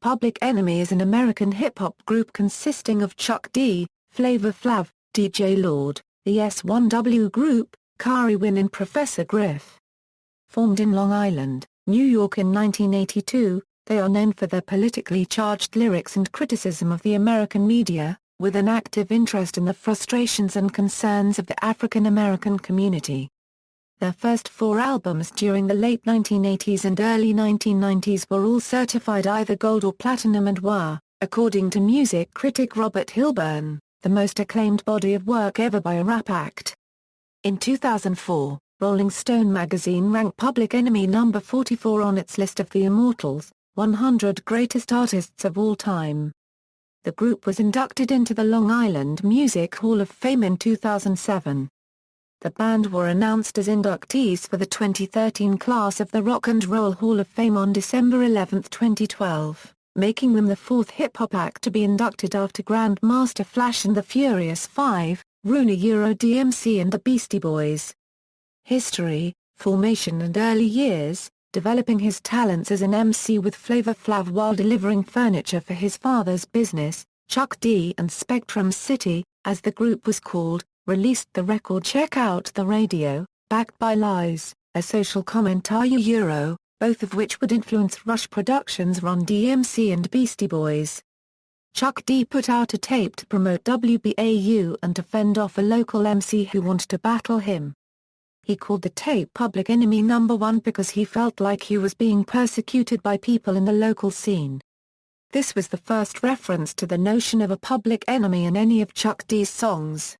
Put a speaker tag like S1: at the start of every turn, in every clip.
S1: Public Enemy is an American hip-hop group consisting of Chuck D, Flavor Flav, DJ Lord, the S1W Group, Khari, Wynn and Professor Griff. Formed in Long Island, New York in 1982, they are known for their politically charged lyrics and criticism of the American media, with an active interest in the frustrations and concerns of the African American community. Their first 4 albums during the late 1980s and early 1990s were all certified either gold or platinum and were, according to music critic Robert Hilburn, the most acclaimed body of work ever by a rap act. In 2004, Rolling Stone magazine ranked Public Enemy number 44 on its list of the Immortals, 100 greatest artists of all time. The group was inducted into the Long Island Music Hall of Fame in 2007. The band were announced as inductees for the 2013 class of the Rock and Roll Hall of Fame on December 11, 2012, making them the 4th hip-hop act to be inducted after Grandmaster Flash and the Furious 5, D.M.C and the Beastie Boys. History, formation and early years: developing his talents as an MC with Flavor Flav while delivering furniture for his father's business, Chuck D and Spectrum City, as the group was called, released the record Check Out the Radio, backed by Lies, a social commentary, both of which would influence Rush Productions' Run D.M.C and Beastie Boys. Chuck D put out a tape to promote WBAU and to fend off a local MC who wanted to battle him. He called the tape Public Enemy No. 1 because he felt like he was being persecuted by people in the local scene. This was the first reference to the notion of a public enemy in any of Chuck D's songs.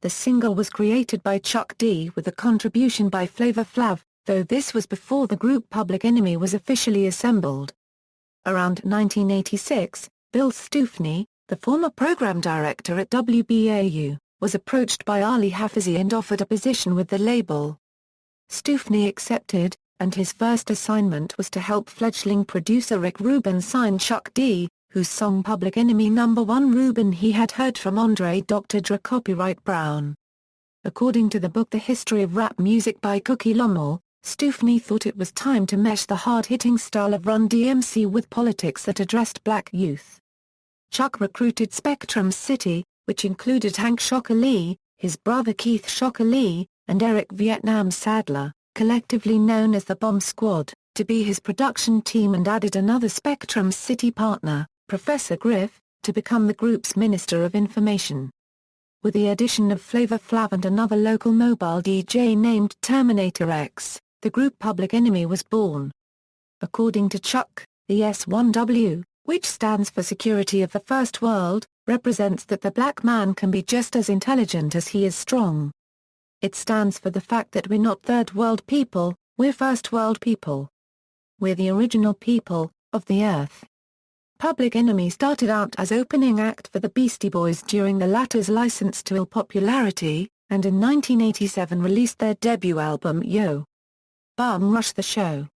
S1: The single was created by Chuck D with a contribution by Flavor Flav, though this was before the group Public Enemy was officially assembled. Around 1986, Bill Stephney, the former program director at WBAU, was approached by Ali Hafizi and offered a position with the label. Stephney accepted, and his first assignment was to help fledgling producer Rick Rubin sign Chuck D, whose song Public Enemy No. 1 Rubin he had heard from Andre Dr. Dre copyright Brown. According to the book The History of Rap Music by Cookie Lommel, Stephney thought it was time to mesh the hard-hitting style of Run DMC with politics that addressed black youth. Chuck recruited Spectrum City, which included Hank Shocker Lee, his brother Keith Shocker Lee, and Eric Vietnam Sadler, collectively known as the Bomb Squad, to be his production team, and added another Spectrum City partner, Professor Griff, to become the group's Minister of Information. With the addition of Flavor Flav and another local mobile DJ named Terminator X, the group Public Enemy was born. According to Chuck, the S1W, which stands for Security of the First World, represents that the black man can be just as intelligent as he is strong. It stands for the fact that we're not third world people, we're first world people. We're the original people of the earth. Public Enemy started out as opening act for the Beastie Boys during the latter's license to ill popularity, and in 1987 released their debut album Yo! Bum Rush the Show.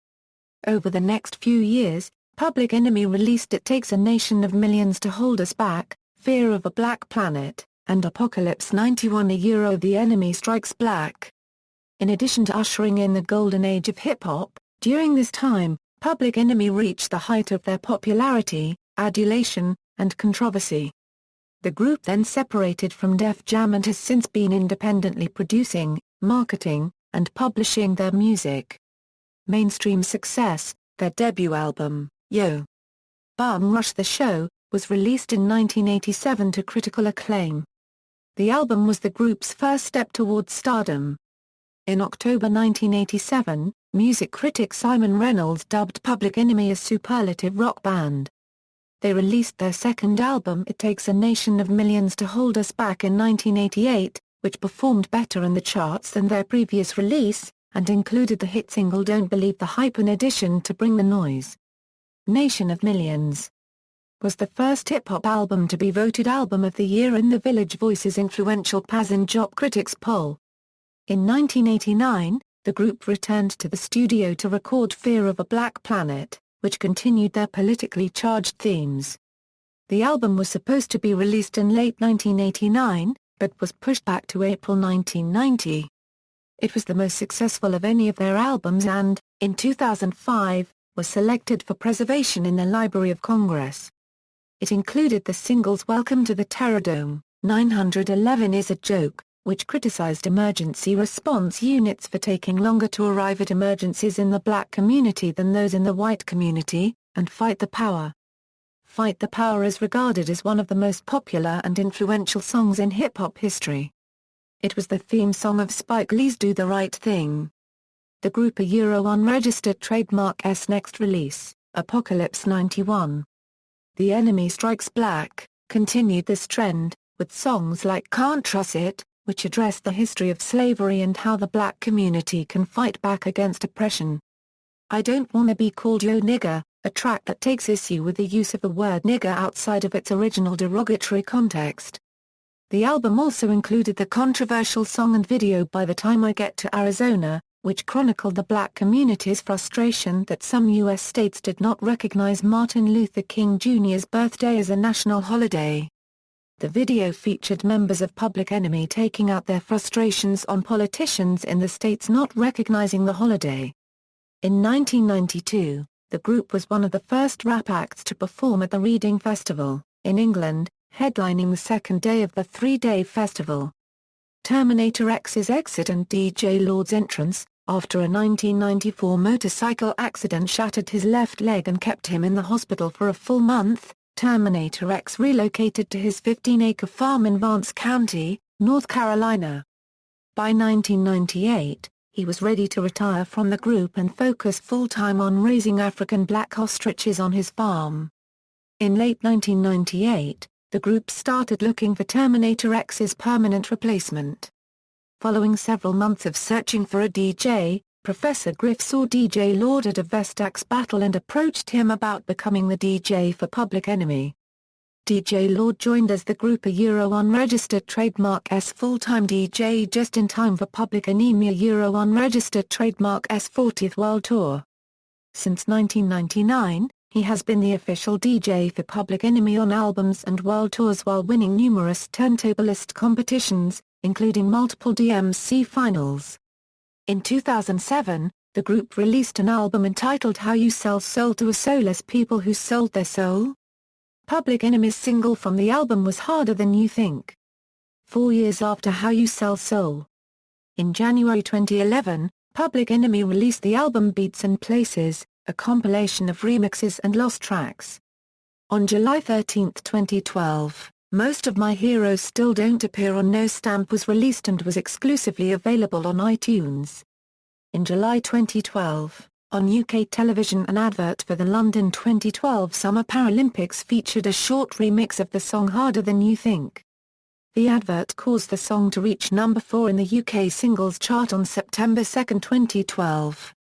S1: Over the next few years, Public Enemy released It Takes a Nation of Millions to Hold Us Back, Fear of a Black Planet, and Apocalypse 91 The Enemy Strikes Black. In addition to ushering in the golden age of hip-hop, during this time, Public Enemy reached the height of their popularity, adulation, and controversy. The group then separated from Def Jam and has since been independently producing, marketing, and publishing their music. Mainstream success: their debut album, Yo! Bum Rush the Show, was released in 1987 to critical acclaim. The album was the group's first step towards stardom. In October 1987, music critic Simon Reynolds dubbed Public Enemy a superlative rock band. They released their second album It Takes a Nation of Millions to Hold Us Back in 1988, which performed better in the charts than their previous release, and included the hit single Don't Believe the Hype in addition to Bring the Noise. Nation of Millions was the first hip-hop album to be voted Album of the Year in the Village Voice's influential Paz and Jock Critics poll. In 1989, the group returned to the studio to record Fear of a Black Planet, which continued their politically charged themes. The album was supposed to be released in late 1989, but was pushed back to April 1990. It was the most successful of any of their albums and, in 2005, was selected for preservation in the Library of Congress. It included the singles Welcome to the Terrordome, 911 is a Joke, which criticized emergency response units for taking longer to arrive at emergencies in the black community than those in the white community, and Fight the Power. Fight the Power is regarded as one of the most popular and influential songs in hip-hop history. It was the theme song of Spike Lee's Do the Right Thing. The group unregistered trademark S next release, Apocalypse 91. The Enemy Strikes Black, continued this trend, with songs like Can't Trust It, which addressed the history of slavery and how the black community can fight back against oppression. I Don't Wanna Be Called Yo Nigga, a track that takes issue with the use of the word nigger outside of its original derogatory context. The album also included the controversial song and video By the Time I Get to Arizona, which chronicled the black community's frustration that some U.S. states did not recognize Martin Luther King Jr.'s birthday as a national holiday. The video featured members of Public Enemy taking out their frustrations on politicians in the states not recognizing the holiday. In 1992, the group was one of the first rap acts to perform at the Reading Festival, in England, headlining the second day of the three-day festival. Terminator X's exit and DJ Lord's entrance, after a 1994 motorcycle accident shattered his left leg and kept him in the hospital for a full month, Terminator X relocated to his 15-acre farm in Vance County, North Carolina. By 1998, he was ready to retire from the group and focus full-time on raising African black ostriches on his farm. In late 1998, the group started looking for Terminator X's permanent replacement. Following several months of searching for a DJ, Professor Griff saw DJ Lord at a Vestax battle and approached him about becoming the DJ for Public Enemy. DJ Lord joined as the group unregistered trademark S full-time DJ just in time for Public Enemy unregistered trademark S 40th World Tour. Since 1999, he has been the official DJ for Public Enemy on albums and world tours while winning numerous turntablist competitions, including multiple D.M.C. finals. In 2007, the group released an album entitled How You Sell Soul to a Soulless People Who Sold Their Soul. Public Enemy's single from the album was Harder Than You Think. 4 years after How You Sell Soul. In January 2011, Public Enemy released the album Beats and Places, a compilation of remixes and lost tracks. On July 13, 2012, Most of My Heroes Still Don't Appear on No Stamp was released and was exclusively available on iTunes. In July 2012, on UK television, an advert for the London 2012 Summer Paralympics featured a short remix of the song Harder Than You Think. The advert caused the song to reach number 4 in the UK singles chart on September 2, 2012.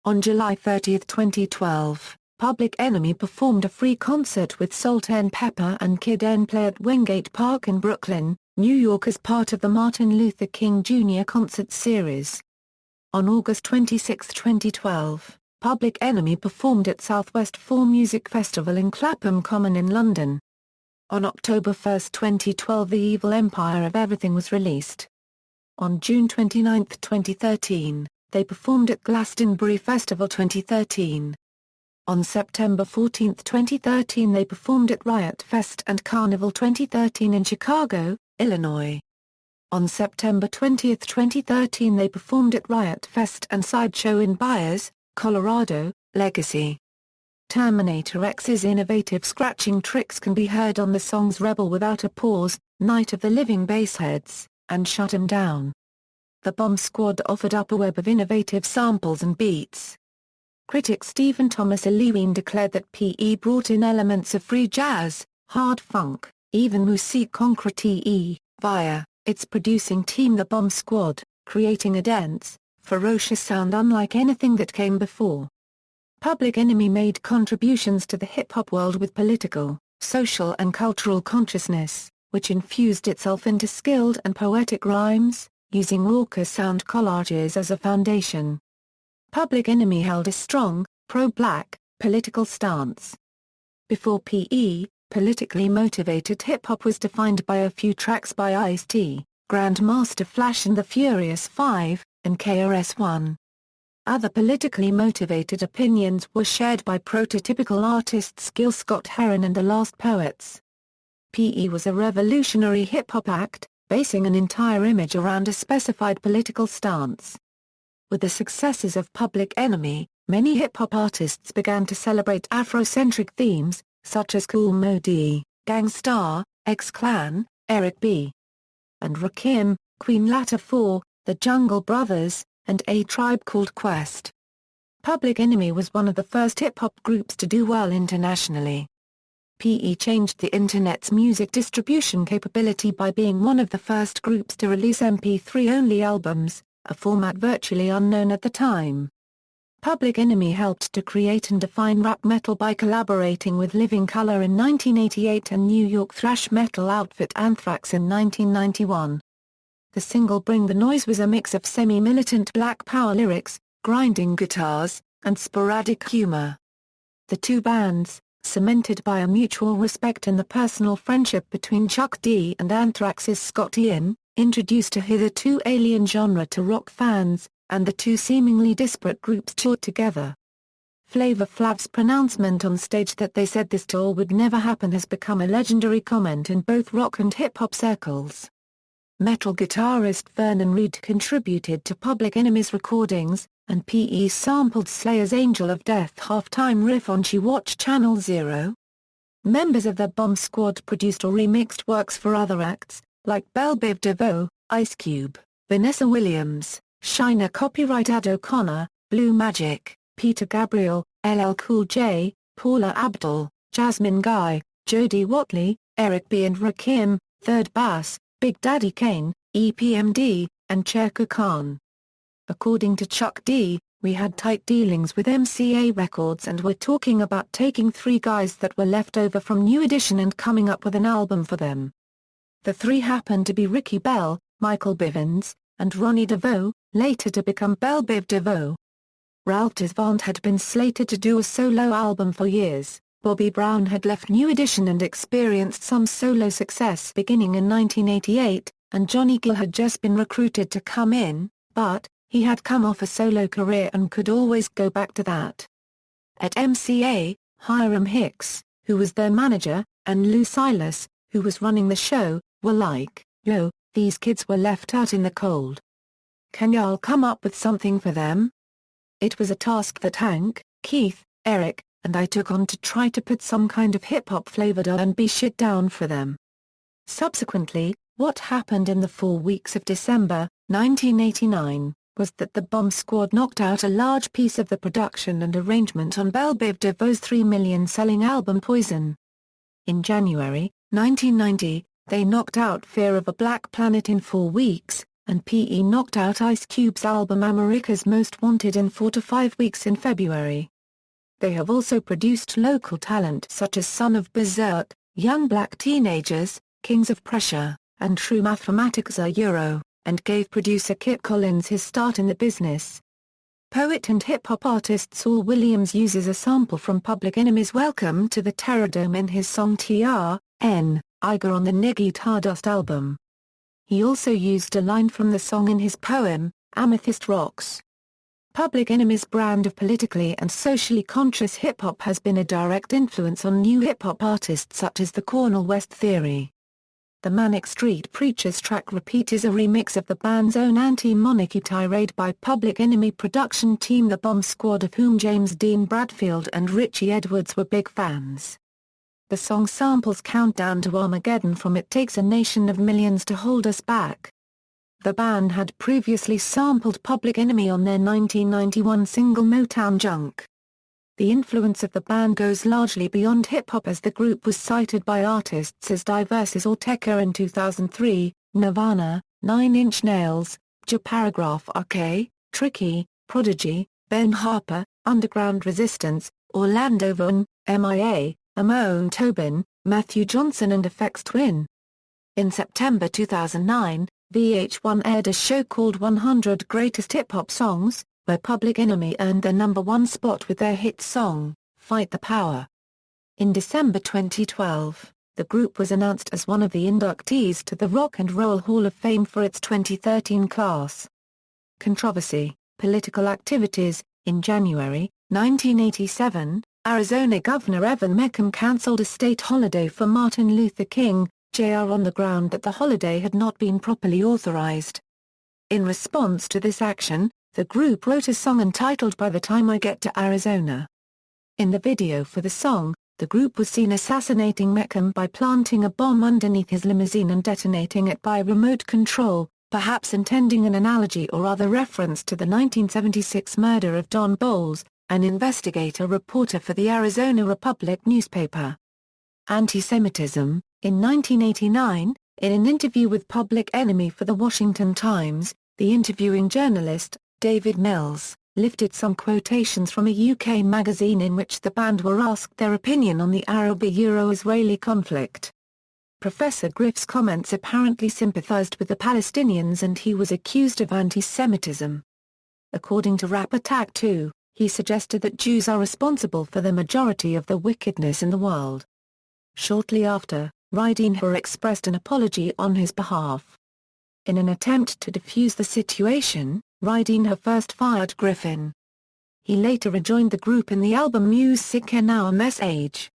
S1: On July 30, 2012, Public Enemy performed a free concert with Salt-N-Pepa and Kid N Play at Wingate Park in Brooklyn, New York as part of the Martin Luther King Jr. concert series. On August 26, 2012, Public Enemy performed at Southwest 4 Music Festival in Clapham Common in London. On October 1, 2012, The Evil Empire of Everything was released. On June 29, 2013, they performed at Glastonbury Festival 2013. On September 14, 2013, they performed at Riot Fest and Carnival 2013 in Chicago, Illinois. On September 20, 2013, they performed at Riot Fest and Sideshow in Byers, Colorado, Legacy. Terminator X's innovative scratching tricks can be heard on the songs Rebel Without a Pause, Night of the Living Bassheads, and Shut 'Em Down. The Bomb Squad offered up a web of innovative samples and beats. Critic Stephen Thomas Eliwine declared that PE brought in elements of free jazz, hard funk, even musique concrète via its producing team The Bomb Squad, creating a dense, ferocious sound unlike anything that came before. Public Enemy made contributions to the hip-hop world with political, social and cultural consciousness, which infused itself into skilled and poetic rhymes, using raucous sound collages as a foundation. Public Enemy held a strong, pro-black, political stance. Before PE, politically motivated hip-hop was defined by a few tracks by Ice-T, Grandmaster Flash and the Furious Five, and KRS-One. Other politically motivated opinions were shared by prototypical artists Gil Scott-Heron and the Last Poets. PE was a revolutionary hip-hop act, basing an entire image around a specified political stance. With the successes of Public Enemy, many hip-hop artists began to celebrate Afrocentric themes, such as Kool Moe Dee, Gang Starr, X-Clan, Eric B. and Rakim, Queen Latifah, The Jungle Brothers, and A Tribe Called Quest. Public Enemy was one of the first hip-hop groups to do well internationally. PE changed the Internet's music distribution capability by being one of the first groups to release MP3-only albums, a format virtually unknown at the time. Public Enemy helped to create and define rap metal by collaborating with Living Colour in 1988 and New York thrash metal outfit Anthrax in 1991. The single Bring the Noise was a mix of semi-militant black power lyrics, grinding guitars, and sporadic humor. The two bands, cemented by a mutual respect and the personal friendship between Chuck D and Anthrax's Scott Ian, introduced a hitherto alien genre to rock fans, and the two seemingly disparate groups toured together. Flavor Flav's pronouncement on stage that they said this tour would never happen has become a legendary comment in both rock and hip-hop circles. Metal guitarist Vernon Reid contributed to Public Enemy's recordings, and PE sampled Slayer's Angel of Death halftime riff on She Watch Channel Zero. Members of the Bomb Squad produced or remixed works for other acts, like Belle Biv DeVoe, Ice Cube, Vanessa Williams, Shiner Copyright Ad O'Connor, Blue Magic, Peter Gabriel, LL Cool J, Paula Abdul, Jasmine Guy, Jody Watley, Eric B. and Rakim, Third Bass, Big Daddy Kane, EPMD, and Cherka Khan. According to Chuck D, "We had tight dealings with MCA Records and were talking about taking 3 guys that were left over from New Edition and coming up with an album for them. The 3 happened to be Ricky Bell, Michael Bivins, and Ronnie DeVoe, later to become Belle Biv DeVoe." Ralph Desvant had been slated to do a solo album for years. Bobby Brown had left New Edition and experienced some solo success beginning in 1988, and Johnny Gill had just been recruited to come in, but he had come off a solo career and could always go back to that. At MCA, Hiram Hicks, who was their manager, and Lou Silas, who was running the show, were like, "Yo, these kids were left out in the cold. Can y'all come up with something for them?" It was a task that Hank, Keith, Eric, and I took on to try to put some kind of hip-hop flavor to and be shit down for them. Subsequently, what happened in the 4 weeks of December, 1989, was that the Bomb Squad knocked out a large piece of the production and arrangement on Belle Biv DeVoe's 3 million-selling album Poison. In January, 1990, they knocked out Fear of a Black Planet in 4 weeks, and PE knocked out Ice Cube's album America's Most Wanted in 4 to 5 weeks in February. They have also produced local talent such as Son of Berserk, Young Black Teenagers, Kings of Pressure, and True Mathematics Euro, and gave producer Kit Collins his start in the business. Poet and hip-hop artist Saul Williams uses a sample from Public Enemy's Welcome to the Terrordome in his song T.R.N. Iger on the Niggy Tardust album. He also used a line from the song in his poem, Amethyst Rocks. Public Enemy's brand of politically and socially conscious hip-hop has been a direct influence on new hip-hop artists such as the Cornel West Theory. The Manic Street Preachers track Repeat is a remix of the band's own anti-monarchy tirade by Public Enemy production team The Bomb Squad, of whom James Dean Bradfield and Richie Edwards were big fans. The song samples Countdown to Armageddon from It Takes a Nation of Millions to Hold Us Back. The band had previously sampled Public Enemy on their 1991 single Motown Junk. The influence of the band goes largely beyond hip-hop, as the group was cited by artists as diverse as Ortega in 2003, Nirvana, 9 Inch Nails, Paragraph RK, Tricky, Prodigy, Ben Harper, Underground Resistance, Orlando Vaughn, MIA, Amon Tobin, Matthew Johnson and Aphex Twin. In September 2009, VH1 aired a show called 100 Greatest Hip-Hop Songs, where Public Enemy earned their #1 spot with their hit song, Fight the Power. In December 2012, the group was announced as one of the inductees to the Rock and Roll Hall of Fame for its 2013 class. Controversy. Political activities. In January 1987, Arizona Governor Evan Mecham canceled a state holiday for Martin Luther King, Jr. on the ground that the holiday had not been properly authorized. In response to this action, the group wrote a song entitled By the Time I Get to Arizona. In the video for the song, the group was seen assassinating Mecham by planting a bomb underneath his limousine and detonating it by remote control, perhaps intending an analogy or other reference to the 1976 murder of Don Bowles, an investigator reporter for the Arizona Republic newspaper. Anti-Semitism. In 1989, in an interview with Public Enemy for The Washington Times, the interviewing journalist, David Mills, lifted some quotations from a UK magazine in which the band were asked their opinion on the Arab-Israeli conflict. Professor Griff's comments apparently sympathised with the Palestinians and he was accused of anti-Semitism. According to Rap Attack 2, he suggested that Jews are responsible for the majority of the wickedness in the world. Shortly after, Rydeenher expressed an apology on his behalf. In an attempt to defuse the situation, Rydeenher first fired Griffin. He later rejoined the group in the album Music Now a Message.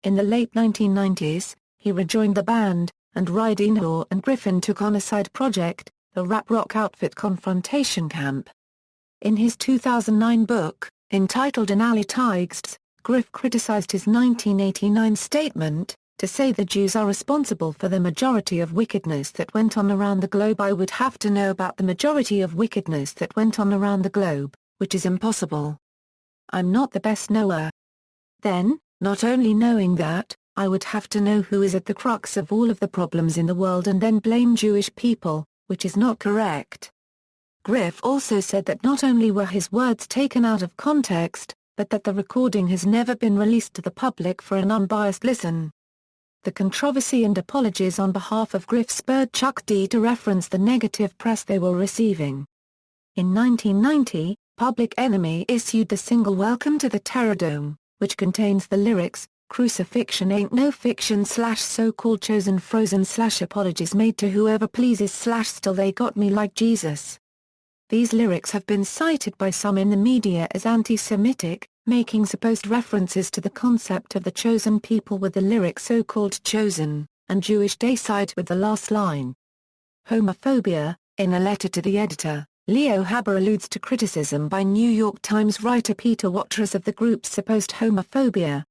S1: In the late 1990s, he rejoined the band, and Rydeenher and Griffin took on a side project, the rap-rock outfit Confrontation Camp. In his 2009 book, entitled An Alley Tigsts, Griff criticized his 1989 statement, to say the Jews are responsible for the majority of wickedness that went on around the globe. I would have to know about the majority of wickedness that went on around the globe, which is impossible. I'm not the best knower. Then, not only knowing that, I would have to know who is at the crux of all of the problems in the world and then blame Jewish people, which is not correct. Griff also said that not only were his words taken out of context, but that the recording has never been released to the public for an unbiased listen. The controversy and apologies on behalf of Griff spurred Chuck D to reference the negative press they were receiving. In 1990, Public Enemy issued the single Welcome to the Terrordome, which contains the lyrics, "Crucifixion ain't no fiction / so-called chosen frozen / apologies made to whoever pleases / still they got me like Jesus." These lyrics have been cited by some in the media as anti-Semitic, making supposed references to the concept of the chosen people with the lyric so-called chosen, and Jewish day side with the last line. Homophobia. In a letter to the editor, Leo Haber alludes to criticism by New York Times writer Peter Watrous of the group's supposed homophobia.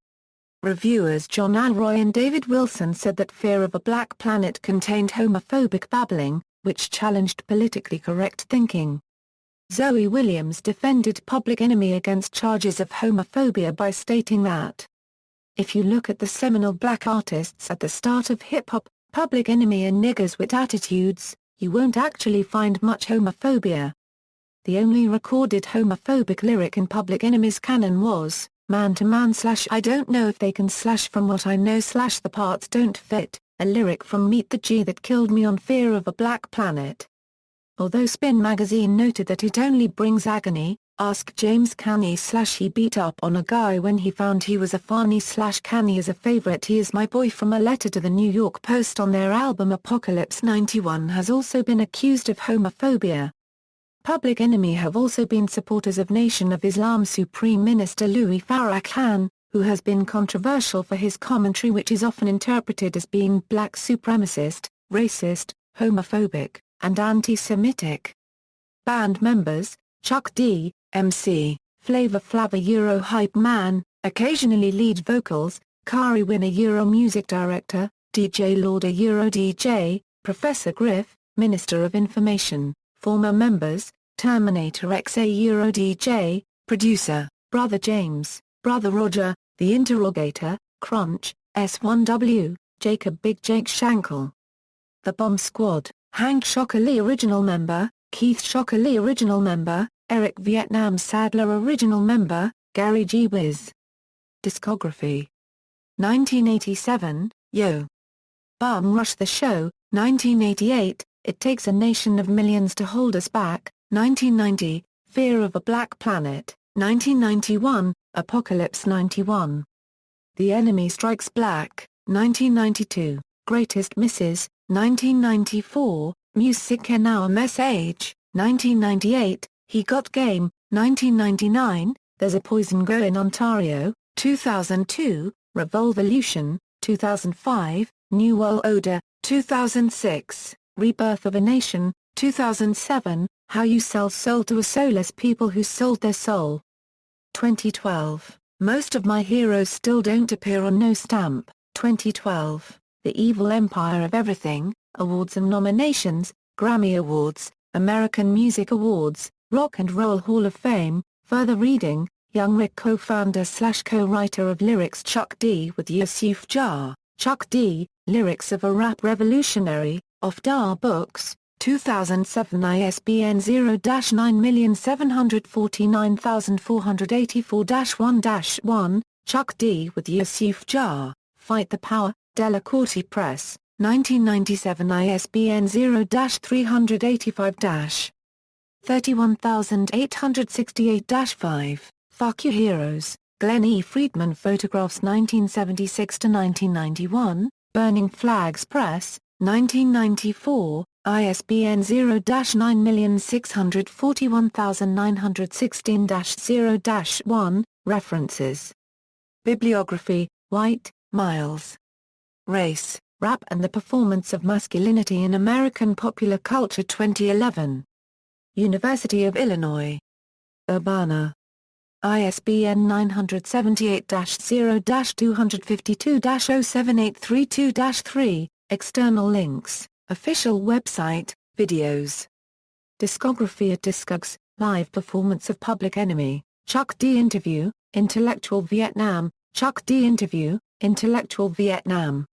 S1: Reviewers John Alroy and David Wilson said that Fear of a Black Planet contained homophobic babbling, which challenged politically correct thinking. Zoe Williams defended Public Enemy against charges of homophobia by stating that, "If you look at the seminal black artists at the start of hip-hop, Public Enemy and niggers with attitudes, you won't actually find much homophobia." The only recorded homophobic lyric in Public Enemy's canon was, "Man to man / I don't know if they can / from what I know / the parts don't fit," a lyric from Meet the G that killed me on Fear of a Black Planet. Although Spin magazine noted that it only brings agony, ask James Canny / he beat up on a guy when he found he was a Fani / Canny is a favorite. He is my boy from a letter to the New York Post on their album Apocalypse 91 has also been accused of homophobia. Public Enemy have also been supporters of Nation of Islam Supreme Minister Louis Farrakhan, who has been controversial for his commentary which is often interpreted as being black supremacist, racist, homophobic, and anti-Semitic. Band members, Chuck D, MC, Flav a Euro hype man, occasionally lead vocals, Khari Wynn a Euro music director, DJ Lord a Euro DJ, Professor Griff, Minister of Information, former members, Terminator X a Euro DJ, producer, Brother James, Brother Roger, The Interrogator, Crunch, S1W, Jacob Big Jake Shankle. The Bomb Squad, Hank Shocklee original member, Keith Shocklee original member, Eric Vietnam Sadler original member, Gary G. Wiz. Discography. 1987, Yo! Bum Rush the Show, 1988, It Takes a Nation of Millions to Hold Us Back, 1990, Fear of a Black Planet, 1991, Apocalypse 91. The Enemy Strikes Black, 1992, Greatest Misses, 1994, Music Now a Message, 1998, He Got Game, 1999, There's a Poison Go in Ontario, 2002, Revolvolution, 2005, New World Order, 2006, Rebirth of a Nation, 2007, How You Sell Soul to a Soulless People Who Sold Their Soul. 2012, Most of My Heroes Still Don't Appear on No Stamp, 2012, The Evil Empire of Everything, Awards and Nominations, Grammy Awards, American Music Awards, Rock and Roll Hall of Fame. Further reading, Young Rick co-founder/co-writer of lyrics Chuck D with Yusuf Jah, Chuck D, Lyrics of a Rap Revolutionary, Off Dar Books, 2007 ISBN 0-9749484-1-1, Chuck D with Yusuf Jah, Fight the Power, Della Corte Press, 1997 ISBN 0-385-31868-5. Fuck You Heroes, Glenn E. Friedman Photographs 1976-1991, Burning Flags Press, 1994, ISBN 0-9641916-0-1, References. Bibliography, White, Miles. Race, Rap and the Performance of Masculinity in American Popular Culture 2011. University of Illinois. Urbana. ISBN 978-0-252-07832-3, External links, Official website, Videos. Discography at Discogs, Live performance of Public Enemy, Chuck D Interview, Intellectual Vietnam, Chuck D Interview, Intellectual Vietnam.